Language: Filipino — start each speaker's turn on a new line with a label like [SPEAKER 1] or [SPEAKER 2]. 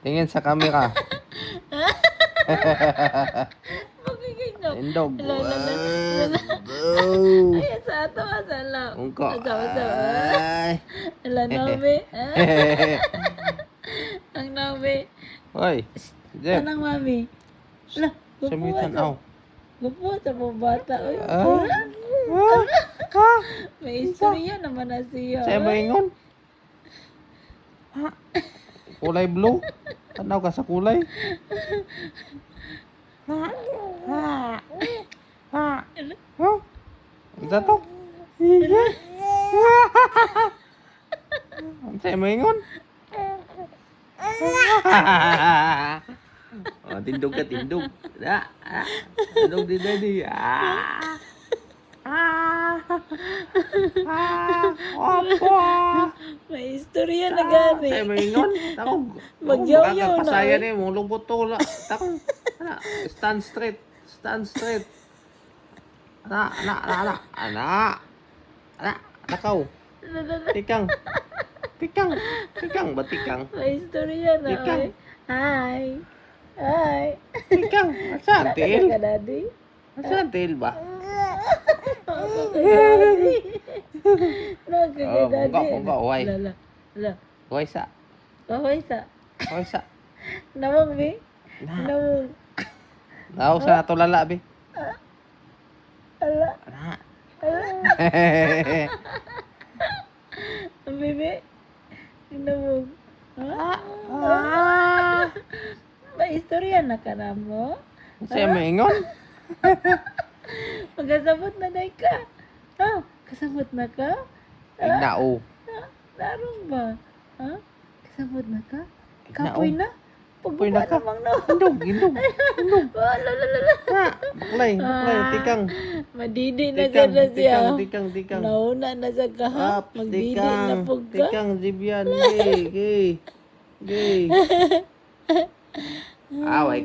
[SPEAKER 1] Tingin sa camera.
[SPEAKER 2] Magiging
[SPEAKER 1] Indog.
[SPEAKER 2] Ay, sa ato, asala.
[SPEAKER 1] Ungko.
[SPEAKER 2] Asa.
[SPEAKER 1] Ay.
[SPEAKER 2] Ala, nabi. Ang nabi.
[SPEAKER 1] Hoy. Jeff.
[SPEAKER 2] Anang mami? Ala,
[SPEAKER 1] Sa may
[SPEAKER 2] gupuha
[SPEAKER 1] tanaw.
[SPEAKER 2] Gupuha sa mga bata. Uy, may istorya naman na siya.
[SPEAKER 1] Sa maingon. Kulay blue. Tanaw ka sa kulay. Isa to. Sa maingon. Oh, tindog ka, tindog. Tindog din daddy. Opo.
[SPEAKER 2] May istorya na gani.
[SPEAKER 1] Sa maingon. Takog.
[SPEAKER 2] Magyaw-yaw na,
[SPEAKER 1] Pasaya
[SPEAKER 2] oy.
[SPEAKER 1] ni mo lubot to la. Takog. Stand straight. Stand straight. Nakaw. Tikang. Tikang ba tikang?
[SPEAKER 2] May istorya na.
[SPEAKER 1] Tikang.
[SPEAKER 2] Oy. Hi. Hi.
[SPEAKER 1] Tikang. Saan til?
[SPEAKER 2] Ka, daddy?
[SPEAKER 1] Saan til ba?
[SPEAKER 2] Daddy. No,
[SPEAKER 1] Oh,
[SPEAKER 2] kaya daddy.
[SPEAKER 1] bungka, uway.
[SPEAKER 2] Lala.
[SPEAKER 1] Hoy sa.
[SPEAKER 2] Kahoy sa.
[SPEAKER 1] Hoy sa.
[SPEAKER 2] Nawang, bi?
[SPEAKER 1] Na.
[SPEAKER 2] Nawang.
[SPEAKER 1] Daw sa nato lala bi.
[SPEAKER 2] Ala.
[SPEAKER 1] Na.
[SPEAKER 2] Ala. Ang bebe. Nawang. Ha? May istorya na ka na mo?
[SPEAKER 1] Sa maingon.
[SPEAKER 2] Magkasabot na day ka. Ha? Kasabot na ka?
[SPEAKER 1] Ignao.
[SPEAKER 2] Larong ba? Ha? Kasabot na ka?
[SPEAKER 1] Ignao.
[SPEAKER 2] Kapoy na?
[SPEAKER 1] Kapoy na ka?
[SPEAKER 2] Namang na.
[SPEAKER 1] Indog.
[SPEAKER 2] Oh, lalalala.
[SPEAKER 1] Baklay. Tikang.
[SPEAKER 2] Madidi na gana siya.
[SPEAKER 1] Tikang.
[SPEAKER 2] Nauna na sa kahap.
[SPEAKER 1] Up,
[SPEAKER 2] Magdidi na
[SPEAKER 1] tikang.
[SPEAKER 2] po ka.
[SPEAKER 1] Tikang, Jibian. Gay. Away